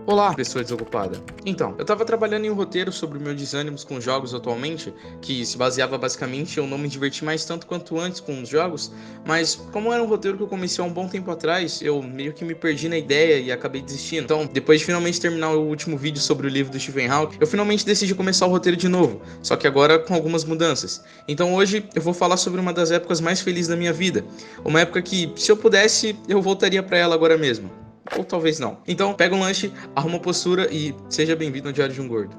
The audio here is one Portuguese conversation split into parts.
Olá, pessoa desocupada. Então, eu tava trabalhando em um roteiro sobre o meu desânimos com jogos atualmente, que se baseava basicamente em eu não me divertir mais tanto quanto antes com os jogos, mas como era um roteiro que eu comecei há um bom tempo atrás, eu meio que me perdi na ideia e acabei desistindo. Então, depois de finalmente terminar o último vídeo sobre o livro do Stephen Hawking, eu finalmente decidi começar o roteiro de novo, só que agora com algumas mudanças. Então hoje eu vou falar sobre uma das épocas mais felizes da minha vida, uma época que, se eu pudesse, eu voltaria pra ela agora mesmo. Ou talvez não. Então, pega um lanche, arruma a postura e seja bem-vindo ao Diário de um Gordo.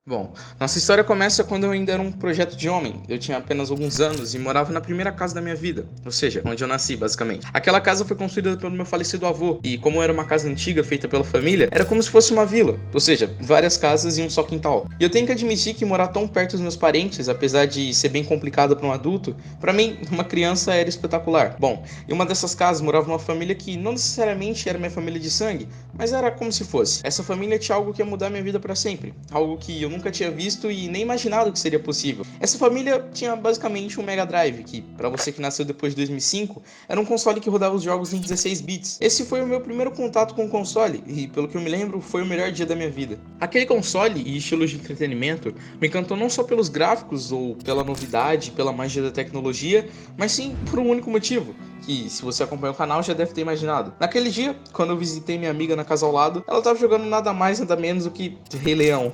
Bom, nossa história começa quando eu ainda era um projeto de homem. Eu tinha apenas alguns anos e morava na primeira casa da minha vida, ou seja, onde eu nasci, basicamente. Aquela casa foi construída pelo meu falecido avô, e como era uma casa antiga feita pela família, era como se fosse uma vila, ou seja, várias casas e um só quintal. E eu tenho que admitir que morar tão perto dos meus parentes, apesar de ser bem complicado para um adulto, para mim, uma criança era espetacular. Bom, em uma dessas casas morava uma família que não necessariamente era minha família de sangue, mas era como se fosse. Essa família tinha algo que ia mudar minha vida para sempre, algo que eu nunca tinha visto e nem imaginado que seria possível. Essa família tinha basicamente um Mega Drive, que, para você que nasceu depois de 2005, era um console que rodava os jogos em 16 bits. Esse foi o meu primeiro contato com o console e, pelo que eu me lembro, foi o melhor dia da minha vida. Aquele console e estilos de entretenimento me encantou não só pelos gráficos ou pela novidade, pela magia da tecnologia, mas sim por um único motivo, que se você acompanha o canal já deve ter imaginado. Naquele dia, quando eu visitei minha amiga na casa ao lado, ela estava jogando nada mais nada menos do que Rei Leão.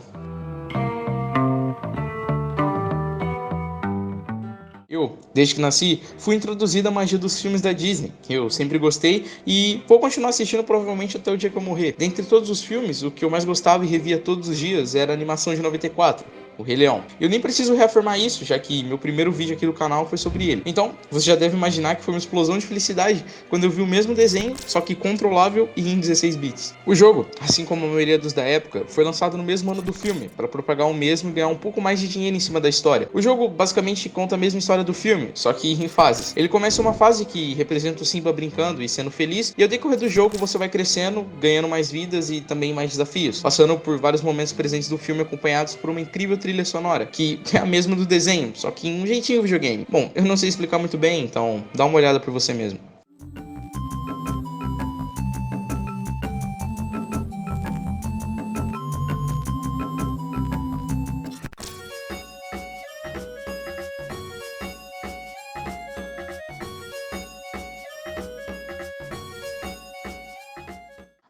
Eu, desde que nasci, fui introduzido à magia dos filmes da Disney, que eu sempre gostei e vou continuar assistindo provavelmente até o dia que eu morrer. Dentre todos os filmes, o que eu mais gostava e revia todos os dias era a animação de 94. O Rei Leão. Eu nem preciso reafirmar isso, já que meu primeiro vídeo aqui do canal foi sobre ele. Então, você já deve imaginar que foi uma explosão de felicidade quando eu vi o mesmo desenho, só que controlável e em 16 bits. O jogo, assim como a maioria dos da época, foi lançado no mesmo ano do filme, para propagar o mesmo e ganhar um pouco mais de dinheiro em cima da história. O jogo basicamente conta a mesma história do filme, só que em fases. Ele começa uma fase que representa o Simba brincando e sendo feliz, e ao decorrer do jogo você vai crescendo, ganhando mais vidas e também mais desafios, passando por vários momentos presentes do filme acompanhados por uma incrível trilha sonora, que é a mesma do desenho, só que em um jeitinho videogame. Bom, eu não sei explicar muito bem, então dá uma olhada por você mesmo.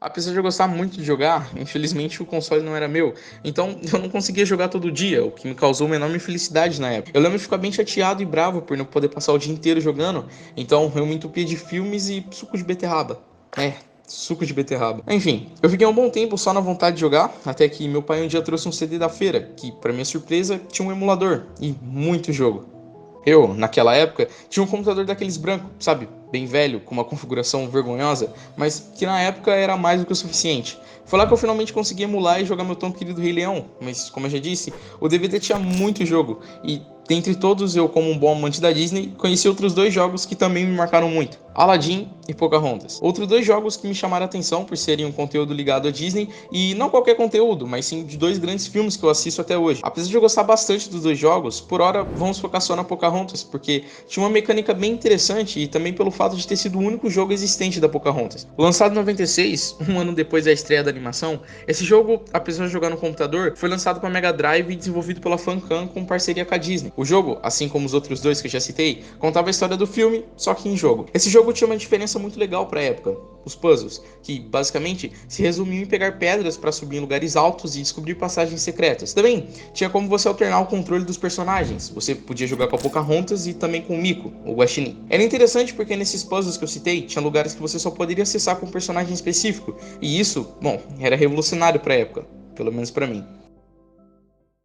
Apesar de eu gostar muito de jogar, infelizmente o console não era meu, então eu não conseguia jogar todo dia, o que me causou uma enorme infelicidade na época. Eu lembro de ficar bem chateado e bravo por não poder passar o dia inteiro jogando, então eu me entupia de filmes e suco de beterraba. Suco de beterraba. Enfim, eu fiquei um bom tempo só na vontade de jogar, até que meu pai um dia trouxe um CD da feira, que, para minha surpresa, tinha um emulador e muito jogo. Eu, naquela época, tinha um computador daqueles brancos, sabe? Bem velho, com uma configuração vergonhosa, mas que na época era mais do que o suficiente. Foi lá que eu finalmente consegui emular e jogar meu tão querido Rei Leão, mas como eu já disse, o DVD tinha muito jogo, e dentre todos eu, como um bom amante da Disney, conheci outros dois jogos que também me marcaram muito: Aladdin e Pocahontas. Outros dois jogos que me chamaram a atenção por serem um conteúdo ligado à Disney, e não qualquer conteúdo, mas sim de dois grandes filmes que eu assisto até hoje. Apesar de eu gostar bastante dos dois jogos, por hora vamos focar só na Pocahontas, porque tinha uma mecânica bem interessante e também pelo fato de ter sido o único jogo existente da Pocahontas. Lançado em 96, um ano depois da estreia da animação, esse jogo, apesar de jogar no computador, foi lançado para Mega Drive e desenvolvido pela Famicom com parceria com a Disney. O jogo, assim como os outros dois que eu já citei, contava a história do filme, só que em jogo. Esse jogo tinha uma diferença muito legal para a época: os puzzles, que basicamente se resumiam em pegar pedras para subir em lugares altos e descobrir passagens secretas. Também tinha como você alternar o controle dos personagens. Você podia jogar com a Pocahontas e também com o Mico, o Guaxinim. Era interessante porque nesses puzzles que eu citei, tinha lugares que você só poderia acessar com um personagem específico, e isso, bom, era revolucionário para a época, pelo menos para mim.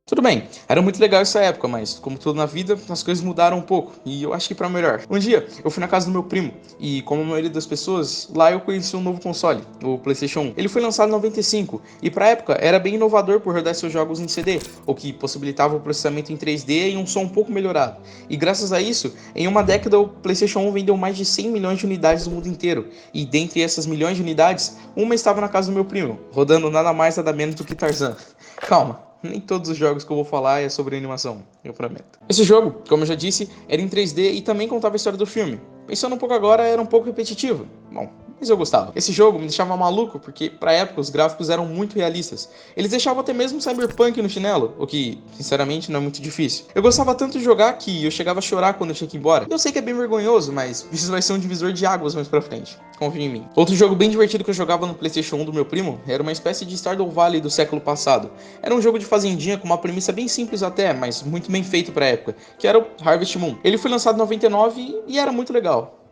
Tudo bem, era muito legal essa época, mas como tudo na vida, as coisas mudaram um pouco, e eu acho que pra melhor. Um dia, eu fui na casa do meu primo, e como a maioria das pessoas, lá eu conheci um novo console, o PlayStation 1. Ele foi lançado em 95, e pra época era bem inovador por rodar seus jogos em CD, o que possibilitava o processamento em 3D e um som um pouco melhorado. E graças a isso, em uma década o PlayStation 1 vendeu mais de 100 milhões de unidades no mundo inteiro, e dentre essas milhões de unidades, uma estava na casa do meu primo, rodando nada mais nada menos do que Tarzan. Calma, nem todos os jogos que eu vou falar é sobre animação, eu prometo. Esse jogo, como eu já disse, era em 3D e também contava a história do filme. Pensando um pouco agora, era um pouco repetitivo. Bom, mas eu gostava. Esse jogo me deixava maluco porque, pra época, os gráficos eram muito realistas. Eles deixavam até mesmo Cyberpunk no chinelo, o que, sinceramente, não é muito difícil. Eu gostava tanto de jogar que eu chegava a chorar quando eu tinha que ir embora. Eu sei que é bem vergonhoso, mas isso vai ser um divisor de águas mais pra frente. Confia em mim. Outro jogo bem divertido que eu jogava no PlayStation 1 do meu primo era uma espécie de Stardew Valley do século passado. Era um jogo de fazendinha com uma premissa bem simples até, mas muito bem feito pra época, que era o Harvest Moon. Ele foi lançado em 99 e era muito legal.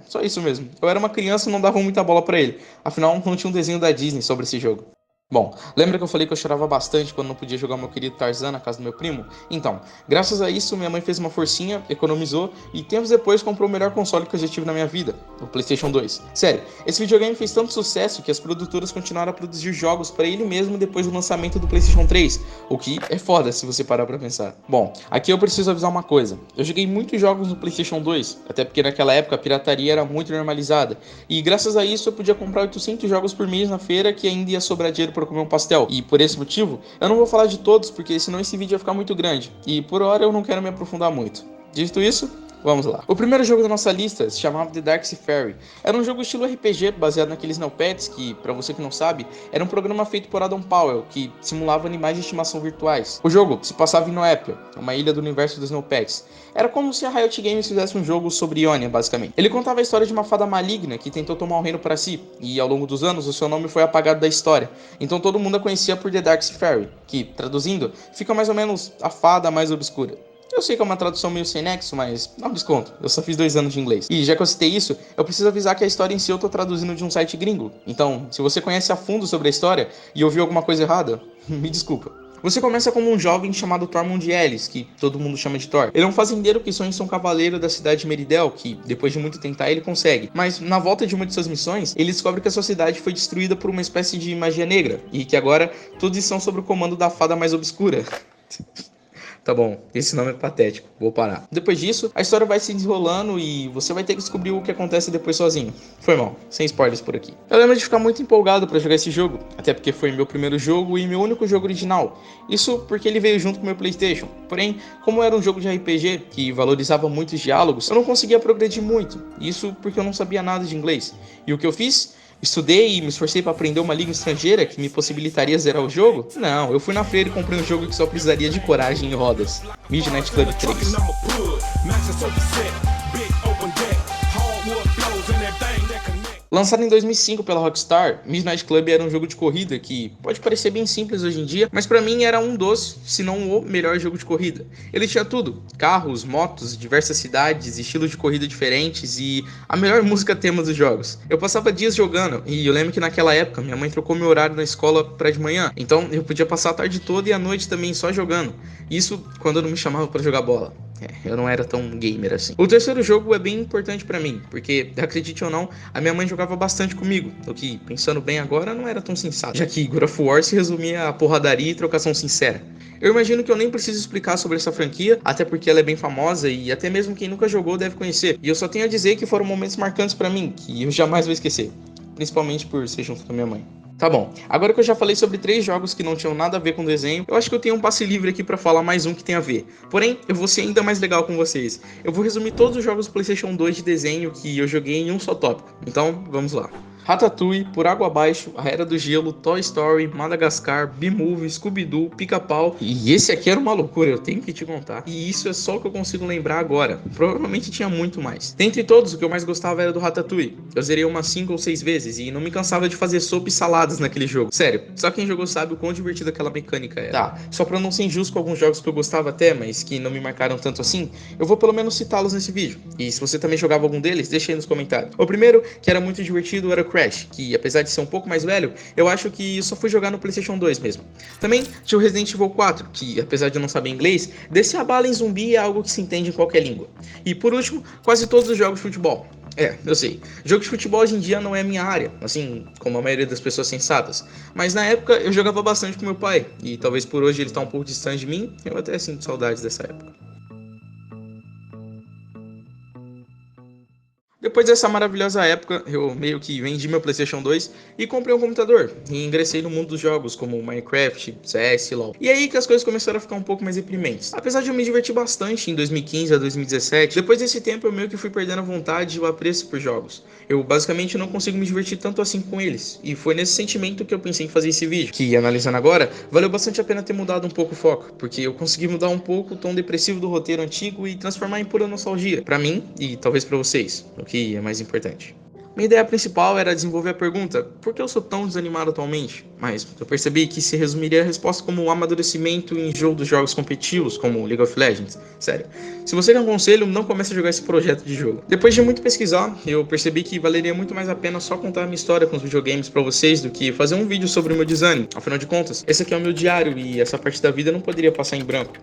Só isso mesmo. Eu era uma criança e não dava muita bola pra ele. Afinal, não tinha um desenho da Disney sobre esse jogo. Bom, lembra que eu falei que eu chorava bastante quando não podia jogar meu querido Tarzan na casa do meu primo? Então, graças a isso, minha mãe fez uma forcinha, economizou e tempos depois comprou o melhor console que eu já tive na minha vida, o PlayStation 2. Sério, esse videogame fez tanto sucesso que as produtoras continuaram a produzir jogos para ele mesmo depois do lançamento do PlayStation 3, o que é foda se você parar pra pensar. Bom, aqui eu preciso avisar uma coisa. Eu joguei muitos jogos no PlayStation 2, até porque naquela época a pirataria era muito normalizada, e graças a isso eu podia comprar 800 jogos por mês na feira que ainda ia sobrar dinheiro para comer um pastel. E por esse motivo, eu não vou falar de todos, porque senão esse vídeo vai ficar muito grande. E por hora eu não quero me aprofundar muito. Dito isso, vamos lá. O primeiro jogo da nossa lista se chamava The Dark Seafaring. Era um jogo estilo RPG, baseado naqueles Neopets, que, pra você que não sabe, era um programa feito por Adam Powell, que simulava animais de estimação virtuais. O jogo se passava em Noépia, uma ilha do universo dos Neopets. Era como se a Riot Games fizesse um jogo sobre Ionia, basicamente. Ele contava a história de uma fada maligna que tentou tomar o reino para si, e ao longo dos anos o seu nome foi apagado da história. Então todo mundo a conhecia por The Dark Seafaring, que, traduzindo, fica mais ou menos a fada mais obscura. Eu sei que é uma tradução meio sem nexo, mas não desconto, eu só fiz 2 anos de inglês. E já que eu citei isso, eu preciso avisar que a história em si eu tô traduzindo de um site gringo. Então, se você conhece a fundo sobre a história e ouviu alguma coisa errada, me desculpa. Você começa como um jovem chamado Tormund Ellis, que todo mundo chama de Thor. Ele é um fazendeiro que sonha em ser um cavaleiro da cidade de Meridel, que depois de muito tentar ele consegue. Mas na volta de uma de suas missões, ele descobre que a sua cidade foi destruída por uma espécie de magia negra, e que agora todos estão sob o comando da fada mais obscura. Tá bom, esse nome é patético, vou parar. Depois disso, a história vai se desenrolando e você vai ter que descobrir o que acontece depois sozinho. Foi mal, sem spoilers por aqui. Eu lembro de ficar muito empolgado pra jogar esse jogo, até porque foi meu primeiro jogo e meu único jogo original. Isso porque ele veio junto com o meu PlayStation. Porém, como era um jogo de RPG que valorizava muito os diálogos, eu não conseguia progredir muito. Isso porque eu não sabia nada de inglês. E o que eu fiz? Estudei e me esforcei para aprender uma língua estrangeira que me possibilitaria zerar o jogo? Não, eu fui na feira e comprei um jogo que só precisaria de coragem e rodas. Midnight Club 3. Lançado em 2005 pela Rockstar, Midnight Club era um jogo de corrida que pode parecer bem simples hoje em dia, mas pra mim era um dos, se não o melhor jogo de corrida. Ele tinha tudo: carros, motos, diversas cidades, estilos de corrida diferentes e a melhor música tema dos jogos. Eu passava dias jogando e eu lembro que naquela época minha mãe trocou meu horário na escola pra de manhã, então eu podia passar a tarde toda e a noite também só jogando. Isso quando eu não me chamava pra jogar bola. Eu não era tão gamer assim. O terceiro jogo é bem importante pra mim, porque, acredite ou não, a minha mãe jogava bastante comigo, o que, pensando bem agora, não era tão sensato, já que God of War se resumia a porradaria e trocação sincera. Eu imagino que eu nem preciso explicar sobre essa franquia, até porque ela é bem famosa e até mesmo quem nunca jogou deve conhecer. E eu só tenho a dizer que foram momentos marcantes pra mim, que eu jamais vou esquecer, principalmente por ser junto com a minha mãe. Tá bom, agora que eu já falei sobre 3 jogos que não tinham nada a ver com desenho, eu acho que eu tenho um passe livre aqui pra falar mais um que tem a ver. Porém, eu vou ser ainda mais legal com vocês. Eu vou resumir todos os jogos do PlayStation 2 de desenho que eu joguei em um só tópico. Então, vamos lá. Ratatouille, Por Água Abaixo, A Era do Gelo, Toy Story, Madagascar, B-Movie, Scooby-Doo, Pica-Pau. E esse aqui era uma loucura, eu tenho que te contar. E isso é só o que eu consigo lembrar agora. Provavelmente tinha muito mais. Dentre todos, o que eu mais gostava era do Ratatouille. Eu zerei umas 5 ou 6 vezes e não me cansava de fazer sopa e saladas naquele jogo. Sério, só quem jogou sabe o quão divertida aquela mecânica era. Tá, só pra não ser injusto com alguns jogos que eu gostava até, mas que não me marcaram tanto assim, eu vou pelo menos citá-los nesse vídeo. E se você também jogava algum deles, deixa aí nos comentários. O primeiro, que era muito divertido, era o Crash, que apesar de ser um pouco mais velho, eu acho que eu só fui jogar no PlayStation 2 mesmo. Também tinha o Resident Evil 4, que apesar de eu não saber inglês, descer a bala em zumbi é algo que se entende em qualquer língua. E por último, quase todos os jogos de futebol. Eu sei. Jogo de futebol hoje em dia não é a minha área, assim como a maioria das pessoas sensatas. Mas na época eu jogava bastante com meu pai, e talvez por hoje ele tá um pouco distante de mim, eu até sinto saudades dessa época. Depois dessa maravilhosa época, eu meio que vendi meu PlayStation 2 e comprei um computador. E ingressei no mundo dos jogos, como Minecraft, CS e LoL. E aí que as coisas começaram a ficar um pouco mais deprimentes. Apesar de eu me divertir bastante em 2015 a 2017, depois desse tempo eu meio que fui perdendo a vontade e o apreço por jogos. Eu basicamente não consigo me divertir tanto assim com eles. E foi nesse sentimento que eu pensei em fazer esse vídeo. Que, analisando agora, valeu bastante a pena ter mudado um pouco o foco. Porque eu consegui mudar um pouco o tom depressivo do roteiro antigo e transformar em pura nostalgia. Pra mim, e talvez pra vocês. O que é mais importante. Minha ideia principal era desenvolver a pergunta: por que eu sou tão desanimado atualmente? Mas eu percebi que se resumiria a resposta como um amadurecimento em jogo dos jogos competitivos, como League of Legends. Sério. Se você quer um conselho, não comece a jogar esse projeto de jogo. Depois de muito pesquisar, eu percebi que valeria muito mais a pena só contar a minha história com os videogames pra vocês do que fazer um vídeo sobre o meu desânimo. Afinal de contas, esse aqui é o meu diário e essa parte da vida não poderia passar em branco.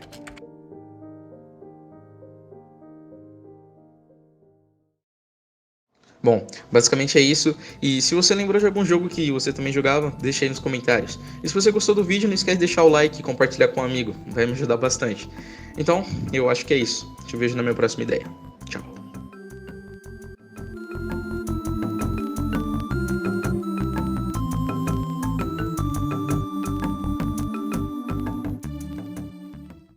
Bom, basicamente é isso. E se você lembrou de algum jogo que você também jogava, deixa aí nos comentários. E se você gostou do vídeo, não esquece de deixar o like e compartilhar com um amigo. Vai me ajudar bastante. Então, eu acho que é isso. Te vejo na minha próxima ideia.